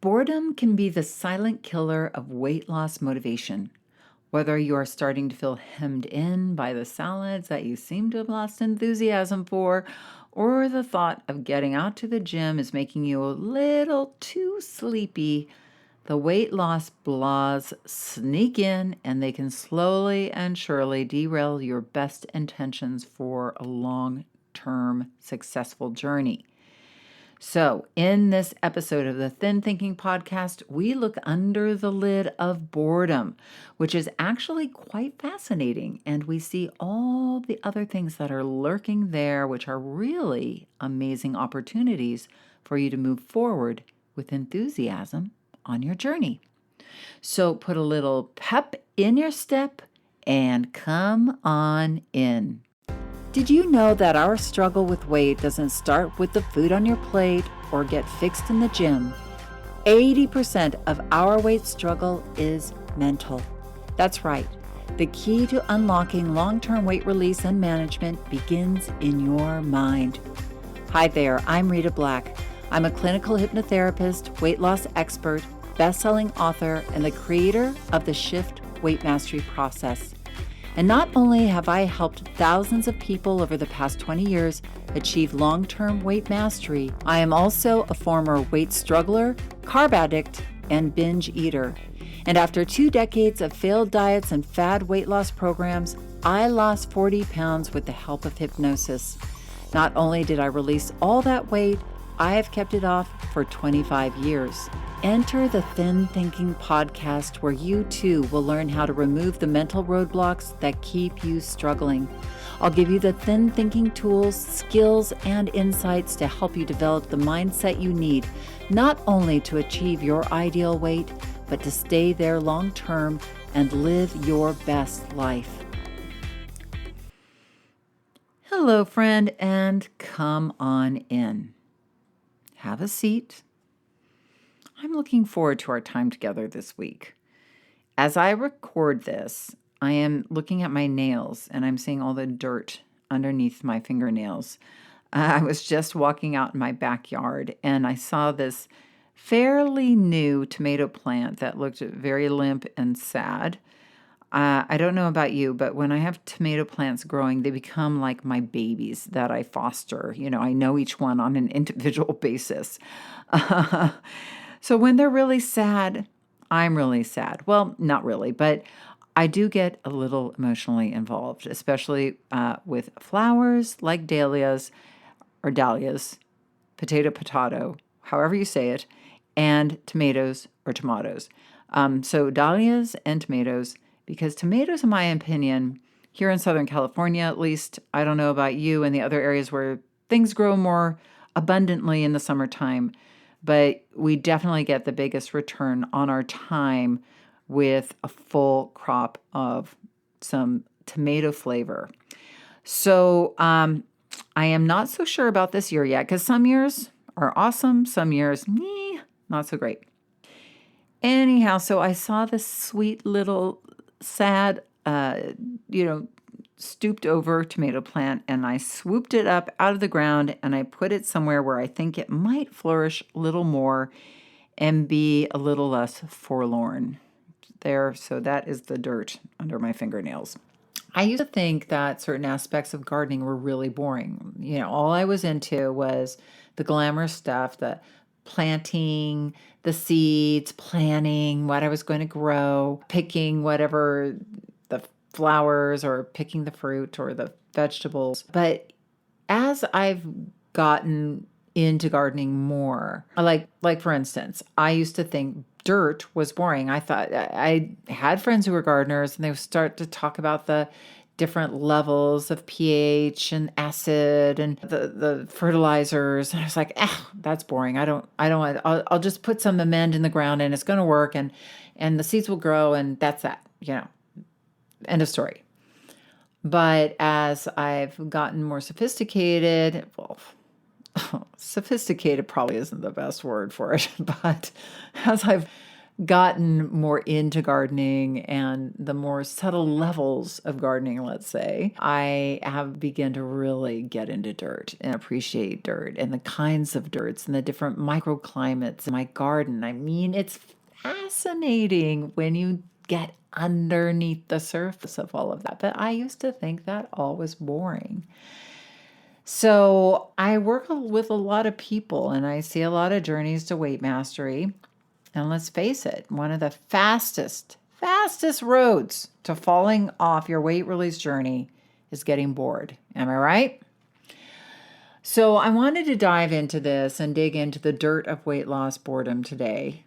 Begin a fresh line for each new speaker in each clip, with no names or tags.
Boredom can be the silent killer of weight loss motivation. Whether you are starting to feel hemmed in by the salads that you seem to have lost enthusiasm for, or the thought of getting out to the gym is making you a little too sleepy, the weight loss blahs sneak in and they can slowly and surely derail your best intentions for a long-term successful journey. So, in this episode of the Thin Thinking Podcast, we look under the lid of boredom, which is actually quite fascinating. And we see all the other things that are lurking there, which are really amazing opportunities for you to move forward with enthusiasm on your journey. So, put a little pep in your step and come on in. Did you know that our struggle with weight doesn't start with the food on your plate or get fixed in the gym? 80% of our weight struggle is mental. That's right. The key to unlocking long-term weight release and management begins in your mind. Hi there, I'm Rita Black. I'm a clinical hypnotherapist, weight loss expert, best-selling author, and the creator of the Shift Weight Mastery process. And not only have I helped thousands of people over the past 20 years achieve long-term weight mastery, I am also a former weight struggler, carb addict, and binge eater. And after 2 decades of failed diets and fad weight loss programs, I lost 40 pounds with the help of hypnosis. Not only did I release all that weight, I have kept it off for 25 years. Enter the Thin Thinking Podcast, where you too will learn how to remove the mental roadblocks that keep you struggling. I'll give you the thin thinking tools, skills, and insights to help you develop the mindset you need, not only to achieve your ideal weight, but to stay there long term and live your best life. Hello, friend, and come on in. Have a seat. I'm looking forward to our time together this week. As I record this, I am looking at my nails and I'm seeing all the dirt underneath my fingernails. I was just walking out in my backyard and I saw this fairly new tomato plant that looked very limp and sad. I don't know about you, but when I have tomato plants growing, they become like my babies that I foster. I know each one on an individual basis. So when they're really sad, I'm really sad. Well, not really, but I do get a little emotionally involved, especially with flowers like dahlias, potato, however you say it, and tomatoes or tomatoes. So dahlias and tomatoes, because tomatoes, in my opinion, here in Southern California at least, I don't know about you and the other areas where things grow more abundantly in the summertime, but we definitely get the biggest return on our time with a full crop of some tomato flavor. So I am not so sure about this year yet, because some years are awesome, some years, not so great. Anyhow, so I saw this sweet little sad, stooped over tomato plant, and I swooped it up out of the ground and I put it somewhere where I think it might flourish a little more and be a little less forlorn. There, so that is the dirt under my fingernails. I used to think that certain aspects of gardening were really boring. All I was into was the glamorous stuff, the planting the seeds, planning what I was going to grow, picking whatever the flowers or picking the fruit or the vegetables. But as I've gotten into gardening more, like for instance, I used to think dirt was boring. I thought I had friends who were gardeners and they would start to talk about the different levels of pH and acid and the fertilizers. And I was like, that's boring. I'll just put some amend in the ground and it's going to work and the seeds will grow and that's that, end of story. But as I've gotten more sophisticated, sophisticated probably isn't the best word for it, but as I've gotten more into gardening and the more subtle levels of gardening, let's say, I have begun to really get into dirt and appreciate dirt and the kinds of dirts and the different microclimates in my garden. I mean, it's fascinating when you get underneath the surface of all of that. But I used to think that all was boring. So I work with a lot of people and I see a lot of journeys to weight mastery. And let's face it, one of the fastest roads to falling off your weight release journey is getting bored. Am I right? So I wanted to dive into this and dig into the dirt of weight loss boredom today.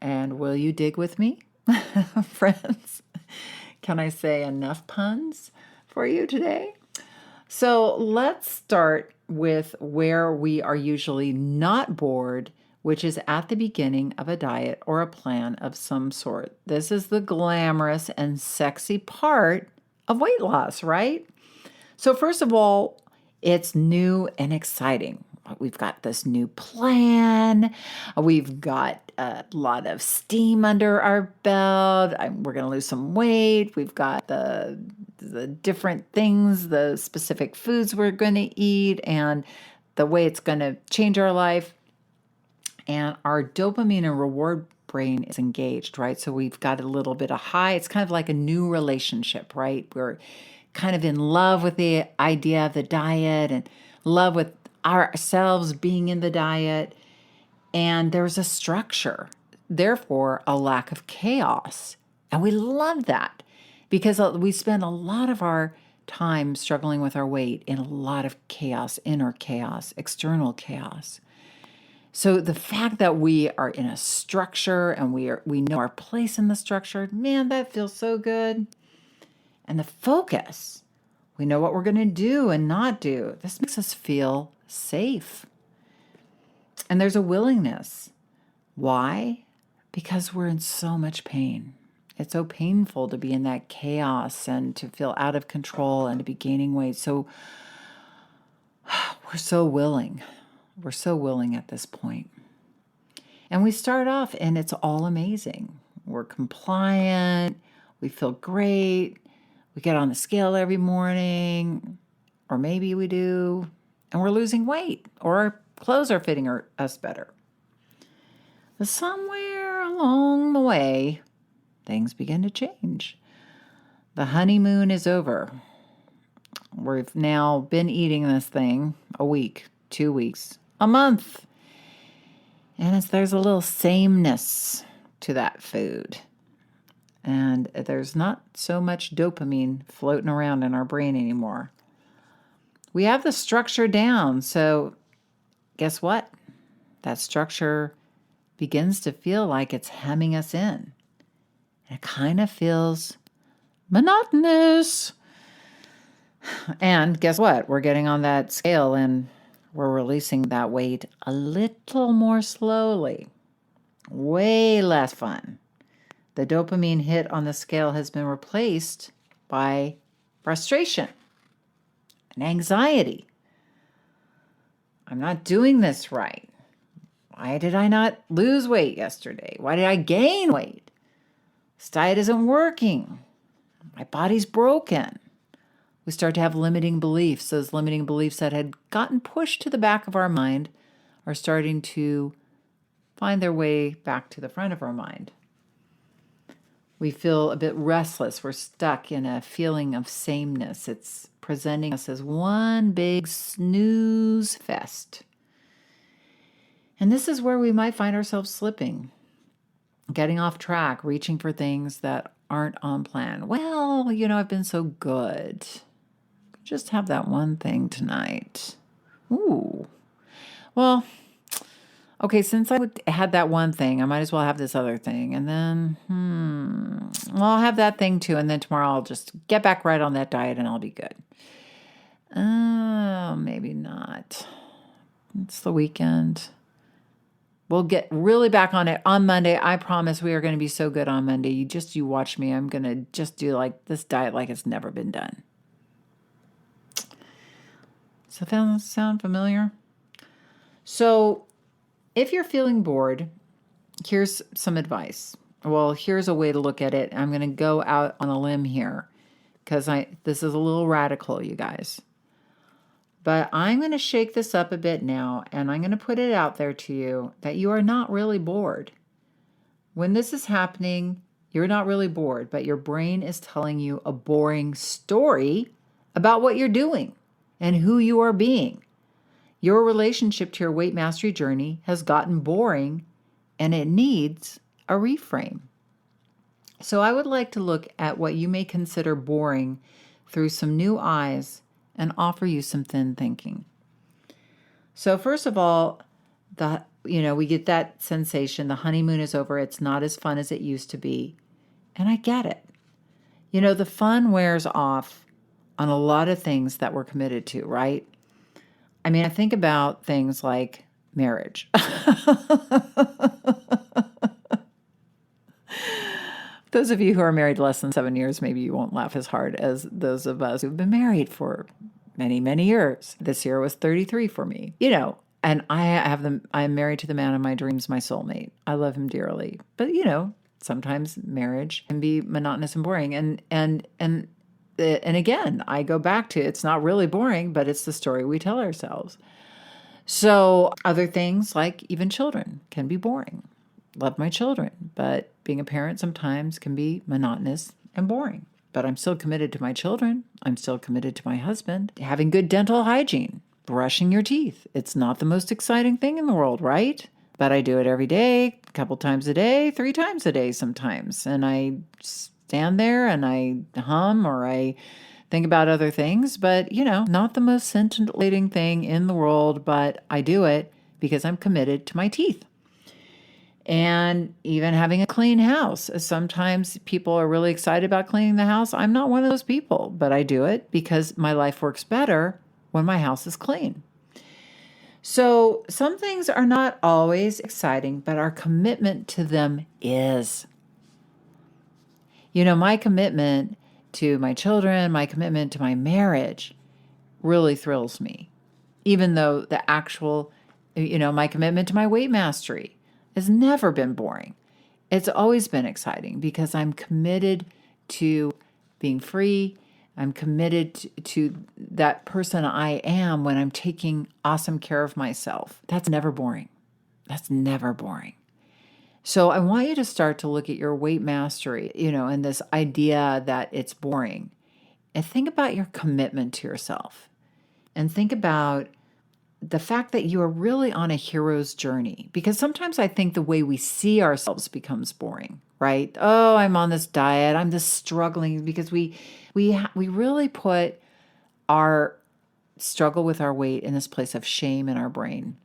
And will you dig with me, friends? Can I say enough puns for you today? So let's start with where we are usually not bored, which is at the beginning of a diet or a plan of some sort. This is the glamorous and sexy part of weight loss, right? So first of all, it's new and exciting. We've got this new plan. We've got a lot of steam under our belt. We're going to lose some weight. We've got the different things, the specific foods we're going to eat, and the way it's going to change our life. And our dopamine and reward brain is engaged, right? So we've got a little bit of high. It's kind of like a new relationship, right? We're kind of in love with the idea of the diet and love with ourselves being in the diet. And there's a structure, therefore a lack of chaos. And we love that because we spend a lot of our time struggling with our weight in a lot of chaos, inner chaos, external chaos. So the fact that we are in a structure and we know our place in the structure, man, that feels so good. And the focus, we know what we're going to do and not do. This makes us feel safe. And there's a willingness. Why? Because we're in so much pain. It's so painful to be in that chaos and to feel out of control and to be gaining weight. So we're so willing. We're so willing at this point. And we start off and it's all amazing. We're compliant. We feel great. We get on the scale every morning, or maybe we do, and we're losing weight, or our clothes are fitting us better. But somewhere along the way, things begin to change. The honeymoon is over. We've now been eating this thing a week, 2 weeks, a month. And there's a little sameness to that food. And there's not so much dopamine floating around in our brain anymore. We have the structure down. So guess what? That structure begins to feel like it's hemming us in. It kind of feels monotonous. And guess what? We're getting on that scale and we're releasing that weight a little more slowly. Way less fun. The dopamine hit on the scale has been replaced by frustration and anxiety. I'm not doing this right. Why did I not lose weight yesterday? Why did I gain weight? This diet isn't working. My body's broken. We start to have limiting beliefs. Those limiting beliefs that had gotten pushed to the back of our mind are starting to find their way back to the front of our mind. We feel a bit restless. We're stuck in a feeling of sameness. It's presenting us as one big snooze fest. And this is where we might find ourselves slipping, getting off track, reaching for things that aren't on plan. Well, I've been so good. Just have that one thing tonight. Ooh. Well, okay, since I had that one thing, I might as well have this other thing. And then, I'll have that thing too. And then tomorrow I'll just get back right on that diet and I'll be good. Oh, maybe not. It's the weekend. We'll get really back on it on Monday. I promise we are going to be so good on Monday. You watch me. I'm going to just do like this diet like it's never been done. Does that sound familiar? So if you're feeling bored, here's some advice. Well, here's a way to look at it. I'm going to go out on a limb here because this is a little radical, you guys. But I'm going to shake this up a bit now, and I'm going to put it out there to you that you are not really bored. When this is happening, you're not really bored, but your brain is telling you a boring story about what you're doing and who you are being. Your relationship to your weight mastery journey has gotten boring, and it needs a reframe. So I would like to look at what you may consider boring through some new eyes and offer you some thin thinking. So first of all, we get that sensation, the honeymoon is over, it's not as fun as it used to be. And I get it. The fun wears off on a lot of things that we're committed to, right? I mean, I think about things like marriage. Those of you who are married less than 7 years, maybe you won't laugh as hard as those of us who've been married for many, many years. This year was 33 for me, and I'm married to the man of my dreams, my soulmate. I love him dearly. But, sometimes marriage can be monotonous and boring. And again, I go back to, it's not really boring, but it's the story we tell ourselves. So other things like even children can be boring. Love my children, but being a parent sometimes can be monotonous and boring. But I'm still committed to my children. I'm still committed to my husband. Having good dental hygiene, brushing your teeth. It's not the most exciting thing in the world, right? But I do it every day, a couple times a day, 3 times a day sometimes. And I stand there and I hum or I think about other things, but not the most scintillating thing in the world, but I do it because I'm committed to my teeth. And even having a clean house. Sometimes people are really excited about cleaning the house. I'm not one of those people, but I do it because my life works better when my house is clean. So some things are not always exciting, but our commitment to them is. My commitment to my children, my commitment to my marriage really thrills me. Even though the actual, my commitment to my weight mastery has never been boring. It's always been exciting because I'm committed to being free. I'm committed to that person I am when I'm taking awesome care of myself. That's never boring. That's never boring. So I want you to start to look at your weight mastery, and this idea that it's boring. And think about your commitment to yourself. And think about the fact that you are really on a hero's journey. Because sometimes I think the way we see ourselves becomes boring, right? Oh, I'm on this diet. I'm just struggling because we really put our struggle with our weight in this place of shame in our brain.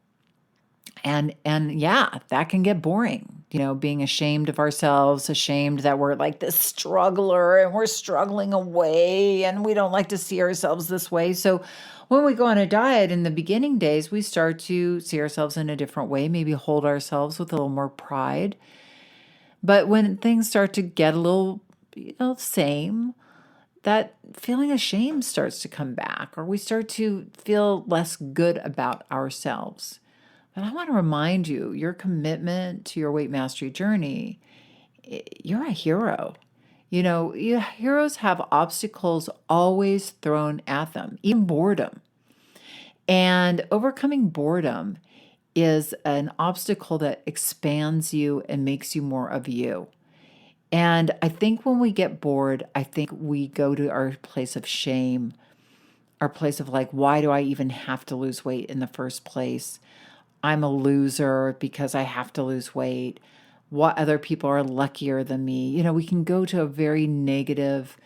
And yeah, that can get boring, being ashamed of ourselves, ashamed that we're like this struggler and we're struggling away and we don't like to see ourselves this way. So when we go on a diet in the beginning days, we start to see ourselves in a different way, maybe hold ourselves with a little more pride. But when things start to get a little, same, that feeling of shame starts to come back, or we start to feel less good about ourselves. But I want to remind you, your commitment to your weight mastery journey, you're a hero. Heroes have obstacles always thrown at them, even boredom. And overcoming boredom is an obstacle that expands you and makes you more of you. And I think when we get bored, I think we go to our place of shame, our place of like, why do I even have to lose weight in the first place? I'm a loser because I have to lose weight. What other people are luckier than me? We can go to a very negative,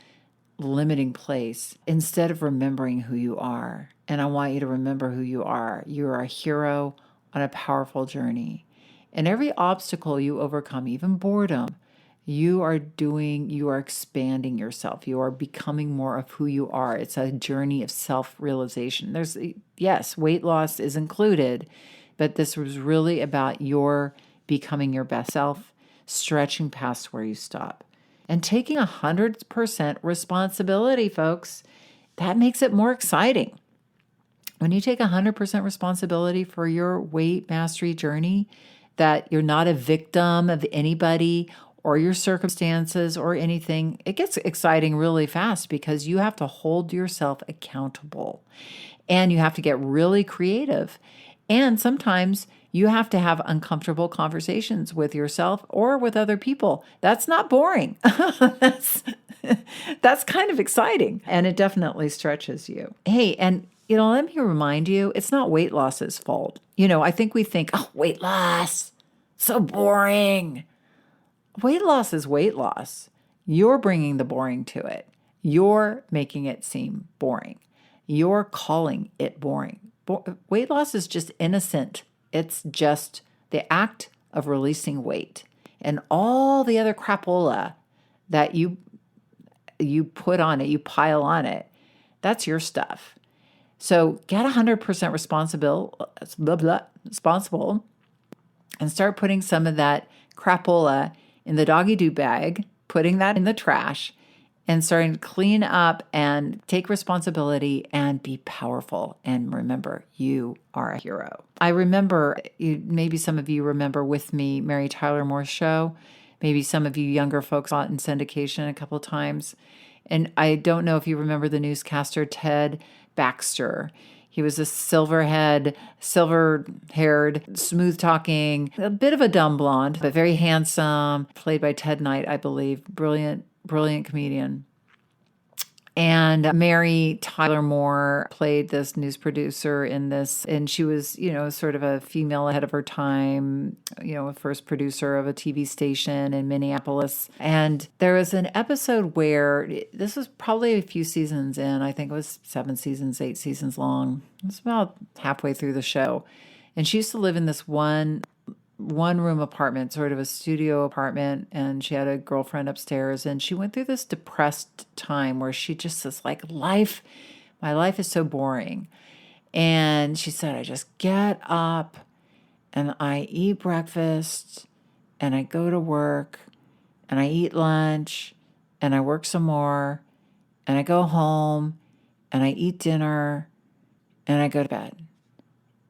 limiting place instead of remembering who you are. And I want you to remember who you are. You are a hero on a powerful journey. And every obstacle you overcome, even boredom, you are expanding yourself. You are becoming more of who you are. It's a journey of self-realization. Yes, weight loss is included, but this was really about your becoming your best self, stretching past where you stop, and taking 100% responsibility, folks. That makes it more exciting. When you take 100% responsibility for your weight mastery journey, that you're not a victim of anybody or your circumstances or anything, it gets exciting really fast because you have to hold yourself accountable and you have to get really creative. And sometimes you have to have uncomfortable conversations with yourself or with other people. That's not boring. that's that's kind of exciting, and it definitely stretches you. Hey, and let me remind you, it's not weight loss's fault. I think we think, oh, weight loss, so boring. Weight loss is weight loss. You're bringing the boring to it. You're making it seem boring. You're calling it boring. Weight loss is just innocent. It's just the act of releasing weight. And all the other crapola that you put on it, you pile on it, that's your stuff. So get 100% responsible and start putting some of that crapola in the doggy do bag, putting that in the trash, and starting to clean up and take responsibility and be powerful. And remember, you are a hero. I remember, maybe some of you remember with me, Mary Tyler Moore's show. Maybe some of you younger folks saw it in syndication a couple of times. And I don't know if you remember the newscaster Ted Baxter. He was a silver-haired, smooth-talking, a bit of a dumb blonde, but very handsome, played by Ted Knight, I believe. Brilliant comedian. And Mary Tyler Moore played this news producer in this, and she was, sort of a female ahead of her time, a first producer of a TV station in Minneapolis. And there was an episode where, this was probably a few seasons in, I think it was 7 seasons, 8 seasons long. It's about halfway through the show. And she used to live in this one-room apartment, sort of a studio apartment, and she had a girlfriend upstairs, and she went through this depressed time where she just was like, my life is so boring. And she said, I just get up and I eat breakfast and I go to work and I eat lunch and I work some more and I go home and I eat dinner and I go to bed.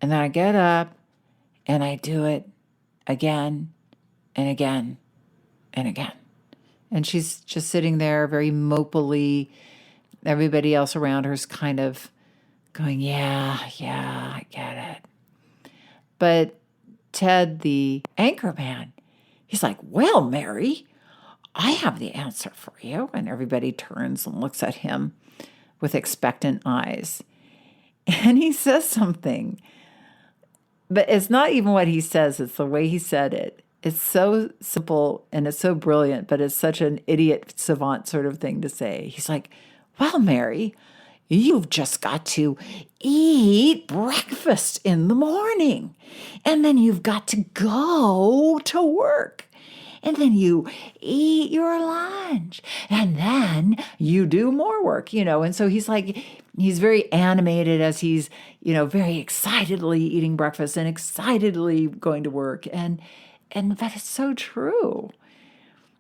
And then I get up and I do it again and again and again. And she's just sitting there very mopily. Everybody else around her is kind of going, yeah, I get it. But Ted, the anchor man, he's like, well, Mary, I have the answer for you. And everybody turns and looks at him with expectant eyes. And he says something. But it's not even what he says, it's the way he said it. It's so simple and it's so brilliant, but it's such an idiot savant sort of thing to say. He's like, well, Mary, you've just got to eat breakfast in the morning. And then you've got to go to work. And then you eat your lunch. And then you do more work, And so he's like, he's very animated as he's, very excitedly eating breakfast and excitedly going to work. And that is so true.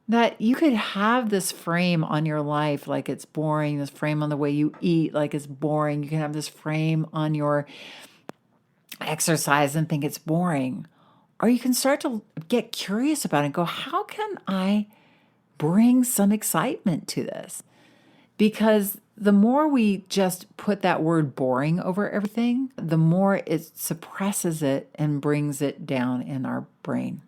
That you could have this frame on your life like it's boring, this frame on the way you eat like it's boring. You can have this frame on your exercise and think it's boring. Or you can start to get curious about it and go, how can I bring some excitement to this? Because the more we just put that word boring over everything, the more it suppresses it and brings it down in our brain.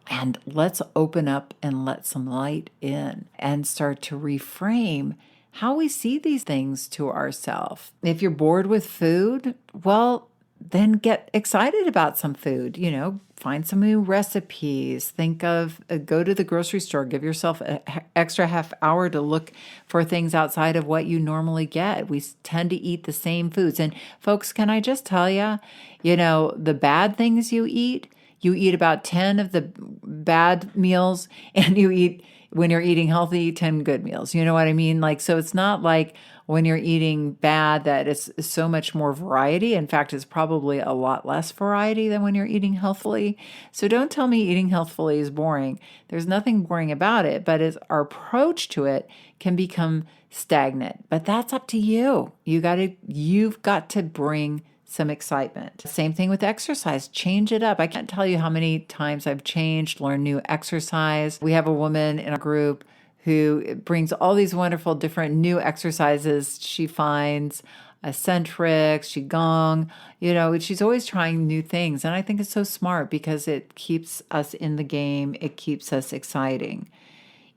And let's open up and let some light in and start to reframe how we see these things to ourselves. If you're bored with food, well, then get excited about some food, find some new recipes, go to the grocery store, give yourself an extra half hour to look for things outside of what you normally get. We tend to eat the same foods. And folks, can I just tell you, the bad things you eat about 10 of the bad meals, and when you're eating healthy, 10 good meals. You know what I mean? So it's not like when you're eating bad that it's so much more variety. In fact, it's probably a lot less variety than when you're eating healthfully. So don't tell me eating healthfully is boring. There's nothing boring about it, but our approach to it can become stagnant. But that's up to you. You've got to bring some excitement. Same thing with exercise. Change it up. I can't tell you how many times I've changed, learned new exercise. We have a woman in our group who brings all these wonderful different new exercises she finds, eccentrics, qigong, she's always trying new things. And I think it's so smart because it keeps us in the game. It keeps us exciting.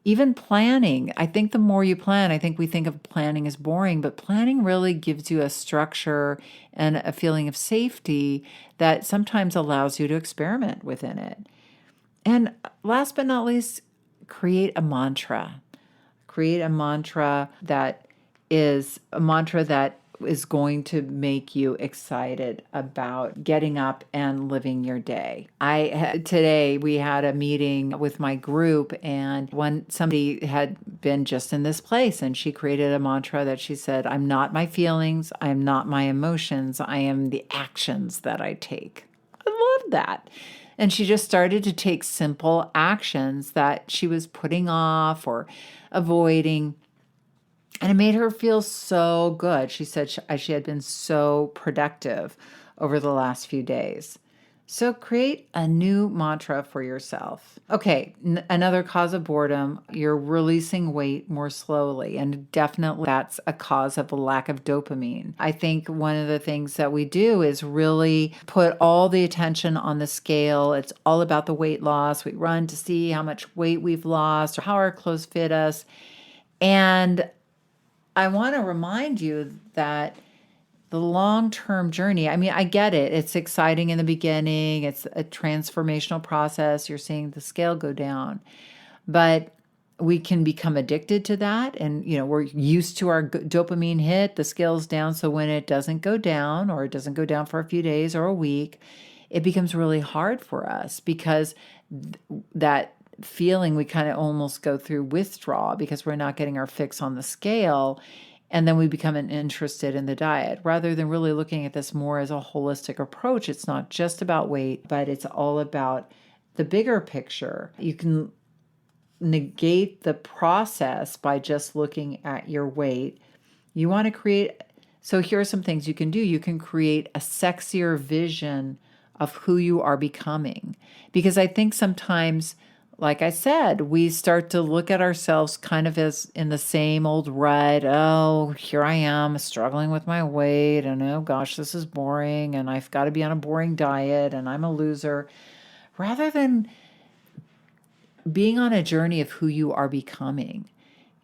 Even planning, I think the more you plan, I think we think of planning as boring, but planning really gives you a structure and a feeling of safety that sometimes allows you to experiment within it. And last but not least, create a mantra. Create a mantra that is going to make you excited about getting up and living your day. Today we had a meeting with my group, and somebody had been just in this place, and she created a mantra that she said, "I'm not my feelings, I am not my emotions, I am the actions that I take." I love that. And she just started to take simple actions that she was putting off or avoiding. And it made her feel so good. She said she had been so productive over the last few days. So create a new mantra for yourself. Okay, another cause of boredom, you're releasing weight more slowly. And definitely that's a cause of a lack of dopamine. I think one of the things that we do is really put all the attention on the scale. It's all about the weight loss. We run to see how much weight we've lost or how our clothes fit us. And I want to remind you that the long-term journey, I mean, I get it. It's exciting in the beginning. It's a transformational process. You're seeing the scale go down. But we can become addicted to that. And, we're used to our dopamine hit. The scale's down. So when it doesn't go down, or it doesn't go down for a few days or a week, it becomes really hard for us because that feeling, we kind of almost go through withdrawal because we're not getting our fix on the scale. And then we become interested in the diet rather than really looking at this more as a holistic approach. It's not just about weight, but it's all about the bigger picture. You can negate the process by just looking at your weight. You want to create, so here are some things you can do. You can create a sexier vision of who you are becoming. Because I think sometimes, like I said, we start to look at ourselves kind of as in the same old rut. Oh, here I am struggling with my weight, and oh gosh, this is boring, and I've got to be on a boring diet, and I'm a loser. Rather than being on a journey of who you are becoming,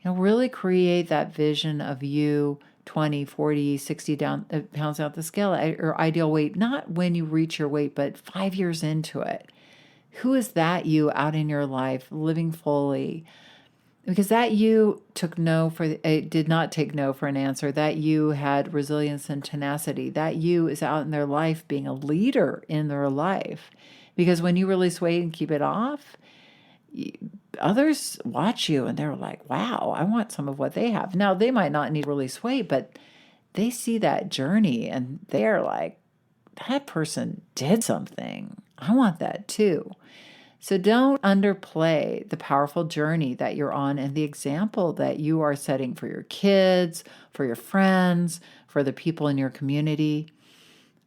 really create that vision of you 20, 40, 60 pounds out the scale, or ideal weight, not when you reach your weight, but 5 years into it. Who is that you out in your life living fully? Because that you did not take no for an answer. That you had resilience and tenacity. That you is out in their life being a leader in their life. Because when you release weight and keep it off, others watch you and they're like, wow, I want some of what they have. Now, they might not need to release weight, but they see that journey and they're like, that person did something. I want that too. So don't underplay the powerful journey that you're on and the example that you are setting for your kids, for your friends, for the people in your community.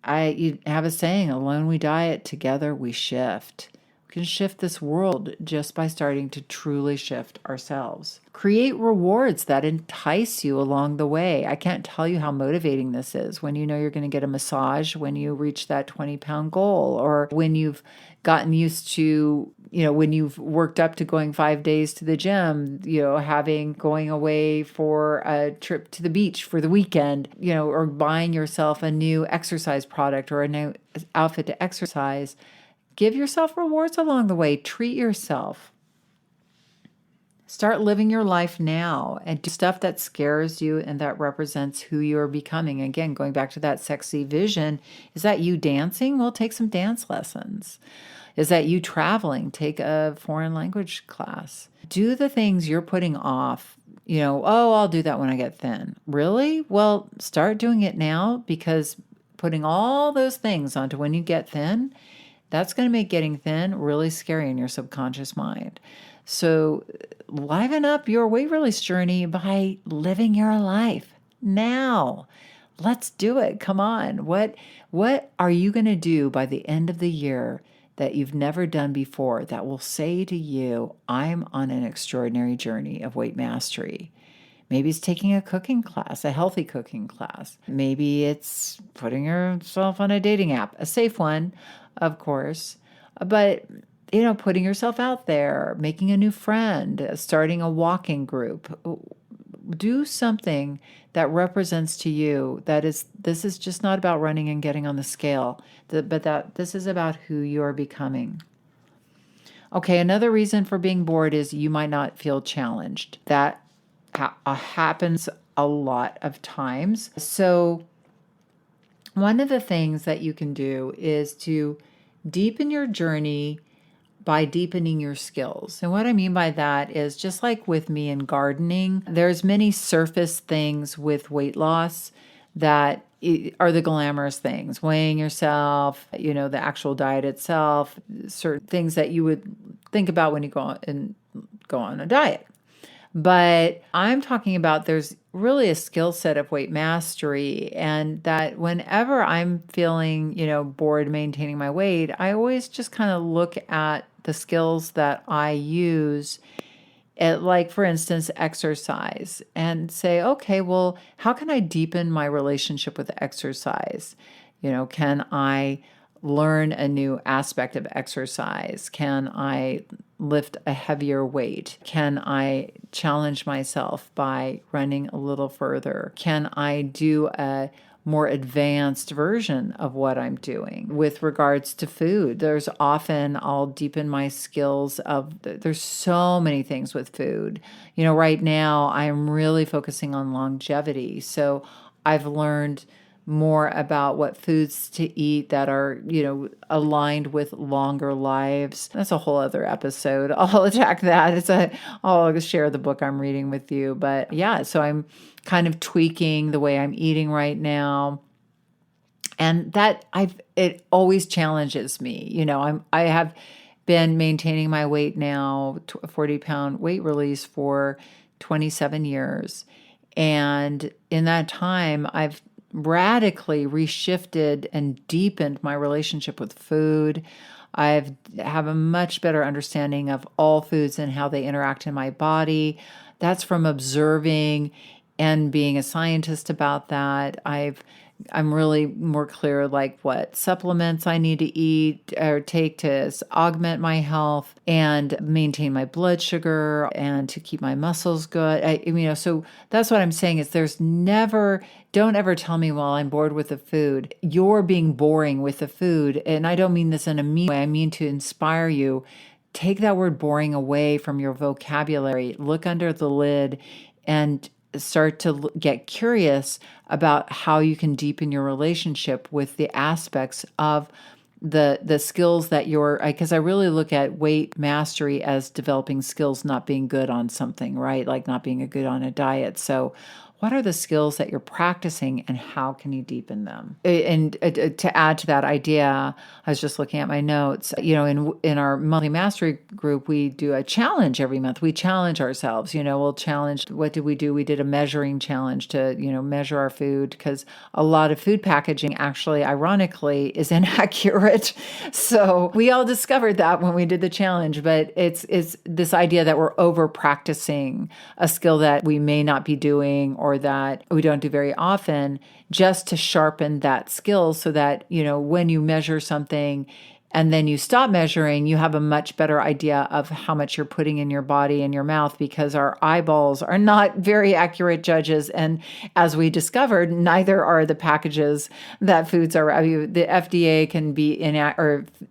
You have a saying, alone we diet, together we shift. We can shift this world just by starting to truly shift ourselves. Create rewards that entice you along the way. I can't tell you how motivating this is when you know you're going to get a massage when you reach that 20-pound goal, or when you've gotten used to, when you've worked up to going 5 days to the gym, going away for a trip to the beach for the weekend, or buying yourself a new exercise product or a new outfit to exercise. Give yourself rewards along the way. Treat yourself. Start living your life now and do stuff that scares you and that represents who you're becoming. Again, going back to that sexy vision, is that you dancing? Well, take some dance lessons. Is that you traveling? Take a foreign language class. Do the things you're putting off. I'll do that when I get thin. Really? Well, start doing it now, because putting all those things onto when you get thin, that's going to make getting thin really scary in your subconscious mind. So liven up your weight release journey by living your life now. let's do it. Come on. What are you going to do by the end of the year that you've never done before that will say to you, I'm on an extraordinary journey of weight mastery? Maybe it's taking a cooking class, a healthy cooking class. Maybe it's putting yourself on a dating app, a safe one, of course. But, putting yourself out there, making a new friend, starting a walking group. Do something that represents to you this is just not about running and getting on the scale, but that this is about who you're becoming. Okay, another reason for being bored is you might not feel challenged. That happens a lot of times. So one of the things that you can do is to deepen your journey by deepening your skills. And what I mean by that is, just like with me in gardening, there's many surface things with weight loss that are the glamorous things, weighing yourself, the actual diet itself, certain things that you would think about when you go on a diet. But I'm talking about there's really a skill set of weight mastery, and that whenever I'm feeling, bored maintaining my weight, I always just kind of look at the skills that I use, like, for instance, exercise, and say, okay, well, how can I deepen my relationship with exercise? Can I learn a new aspect of exercise? Can I lift a heavier weight? Can I challenge myself by running a little further? Can I do a more advanced version of what I'm doing with regards to food? I'll deepen my skills there's so many things with food. Right now I'm really focusing on longevity. So I've learned more about what foods to eat that are, aligned with longer lives. That's a whole other episode. I'll attack that. I'll share the book I'm reading with you. But yeah, so I'm kind of tweaking the way I'm eating right now. And it always challenges me. I have been maintaining my weight now, a 40-pound weight release for 27 years. And in that time, I've radically reshifted and deepened my relationship with food. I have a much better understanding of all foods and how they interact in my body. That's from observing and being a scientist about that. I'm really more clear, like, what supplements I need to eat or take to augment my health and maintain my blood sugar and to keep my muscles good. So that's what I'm saying is don't ever tell me, well, I'm bored with the food. You're being boring with the food. And I don't mean this in a mean way. I mean to inspire you. Take that word boring away from your vocabulary. Look under the lid and start to get curious about how you can deepen your relationship with the aspects of the skills that because I really look at weight mastery as developing skills, not being good on something, right? Like not being good on a diet. So what are the skills that you're practicing and how can you deepen them? And to add to that idea, I was just looking at my notes, in our monthly mastery group, we do a challenge every month. We challenge ourselves, we'll challenge, what did we do? We did a measuring challenge to, measure our food, because a lot of food packaging actually, ironically, is inaccurate. So we all discovered that when we did the challenge, but it's this idea that we're over practicing a skill that we may not be doing or that we don't do very often, just to sharpen that skill so that, when you measure something and then you stop measuring, you have a much better idea of how much you're putting in your body and your mouth, because our eyeballs are not very accurate judges. And as we discovered, neither are the packages that foods are. The FDA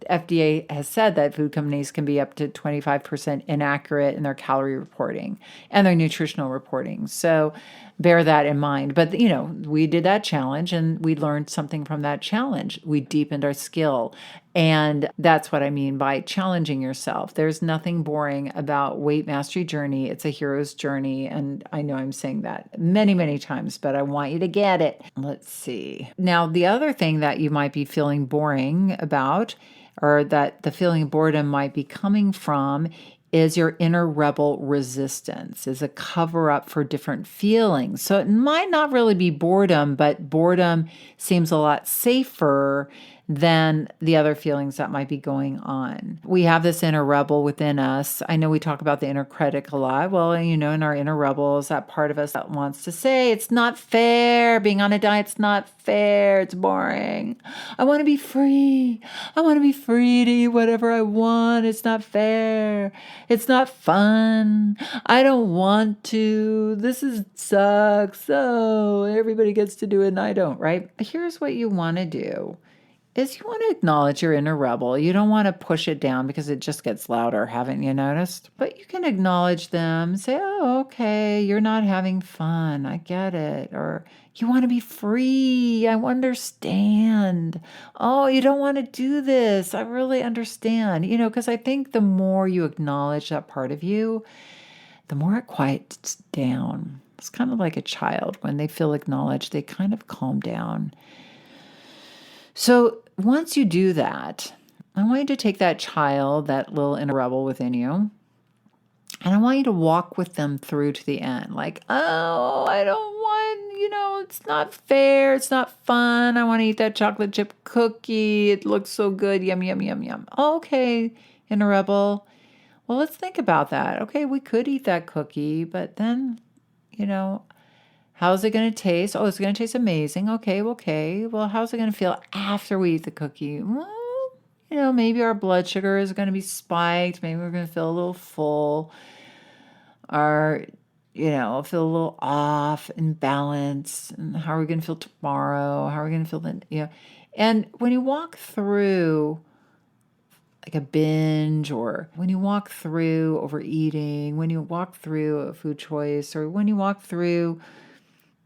FDA has said that food companies can be up to 25% inaccurate in their calorie reporting and their nutritional reporting. So bear that in mind. But, we did that challenge and we learned something from that challenge. We deepened our skill. And that's what I mean by challenging yourself. There's nothing boring about weight mastery journey. It's a hero's journey. And I know I'm saying that many, many times, but I want you to get it. Let's see. Now, the other thing that you might be feeling boring about, or that the feeling of boredom might be coming from, is your inner rebel resistance, is a cover up for different feelings. So it might not really be boredom, but boredom seems a lot safer than the other feelings that might be going on. We have this inner rebel within us. I know we talk about the inner critic a lot. Well, in our inner rebel is that part of us that wants to say, it's not fair. Being on a diet's not fair. It's boring. I want to be free. I want to be free to eat whatever I want. It's not fair. It's not fun. I don't want to. Sucks. Oh, everybody gets to do it and I don't, right? Here's what you want to do. Is you want to acknowledge your inner rebel. You don't want to push it down because it just gets louder, haven't you noticed? But you can acknowledge them, say, oh, okay, you're not having fun. I get it. Or you want to be free. I understand. Oh, you don't want to do this. I really understand. Because I think the more you acknowledge that part of you, the more it quiets down. It's kind of like a child. When they feel acknowledged, they kind of calm down. So once you do that, I want you to take that child, that little inner rebel within you, and I want you to walk with them through to the end. Like, oh, I don't want, it's not fair. It's not fun. I want to eat that chocolate chip cookie. It looks so good. Yum, yum, yum, yum. Okay, inner rebel. Well, let's think about that. Okay, we could eat that cookie, but then, how's it going to taste? Oh, it's going to taste amazing. Okay. Well, how's it going to feel after we eat the cookie? Well, maybe our blood sugar is going to be spiked. Maybe we're going to feel a little full. Or, feel a little off and balanced. And how are we going to feel tomorrow? How are we going to feel then? And when you walk through like a binge, or when you walk through overeating, when you walk through a food choice, or when you walk through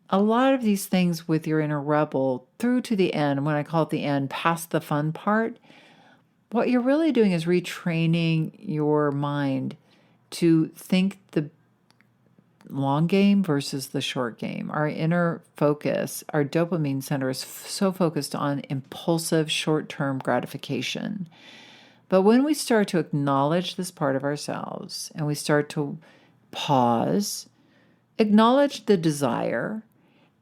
a lot of these things with your inner rebel through to the end, when I call it the end, past the fun part, what you're really doing is retraining your mind to think the long game versus the short game. Our inner focus, our dopamine center is so focused on impulsive short-term gratification. But when we start to acknowledge this part of ourselves and we start to pause, acknowledge the desire,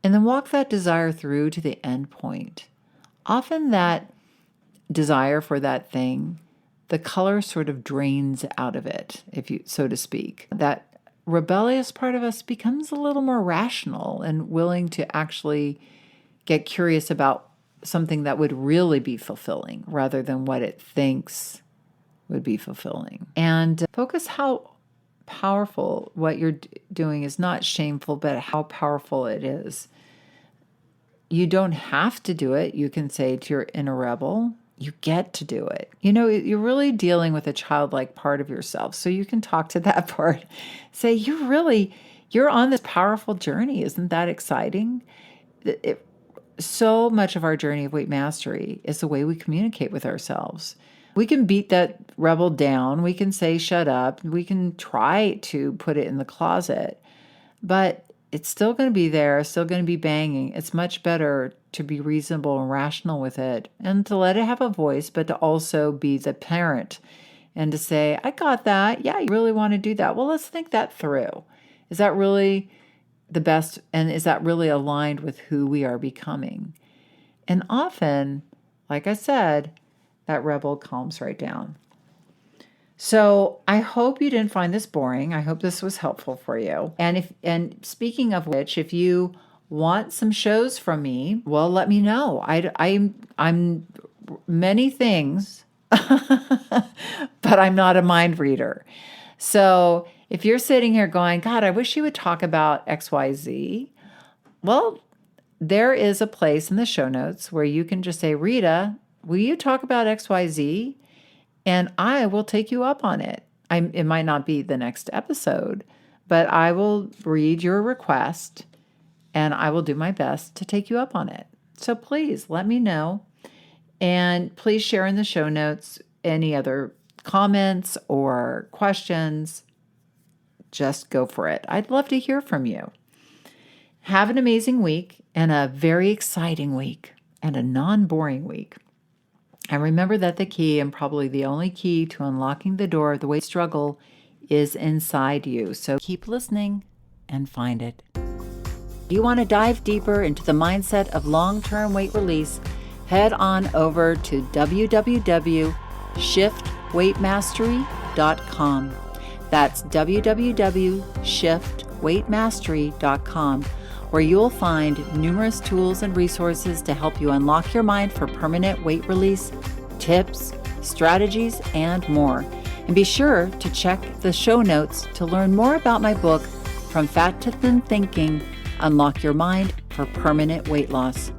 and then walk that desire through to the end point. Often that desire for that thing, the color sort of drains out of it, so to speak. That rebellious part of us becomes a little more rational and willing to actually get curious about something that would really be fulfilling rather than what it thinks would be fulfilling. And focus how powerful what you're doing is. Not shameful, but how powerful it is. You don't have to do it. You can say to your inner rebel, you get to do it. You're really dealing with a childlike part of yourself. So you can talk to that part. Say, you're on this powerful journey. Isn't that exciting? So much of our journey of weight mastery is the way we communicate with ourselves. We can beat that rebel down. We can say, shut up. We can try to put it in the closet, but it's still going to be there, still going to be banging. It's much better to be reasonable and rational with it and to let it have a voice, but to also be the parent and to say, I got that. Yeah, you really want to do that. Well, let's think that through. Is that really the best? And is that really aligned with who we are becoming? And often, like I said, that rebel calms right down. So I hope you didn't find this boring. I hope this was helpful for you. And speaking of which, if you want some shows from me, well, let me know. I'm many things, but I'm not a mind reader. So if you're sitting here going, God, I wish you would talk about XYZ, well, there is a place in the show notes where you can just say, Rita, will you talk about XYZ? And I will take you up on it. It might not be the next episode, but I will read your request and I will do my best to take you up on it. So please let me know. And please share in the show notes any other comments or questions. Just go for it. I'd love to hear from you. Have an amazing week and a very exciting week and a non-boring week. And remember that the key, and probably the only key to unlocking the door of the weight struggle, is inside you. So keep listening and find it. If you want to dive deeper into the mindset of long-term weight release, head on over to www.shiftweightmastery.com. That's www.shiftweightmastery.com, where you'll find numerous tools and resources to help you unlock your mind for permanent weight release, tips, strategies, and more. And be sure to check the show notes to learn more about my book, From Fat to Thin Thinking, Unlock Your Mind for Permanent Weight Loss.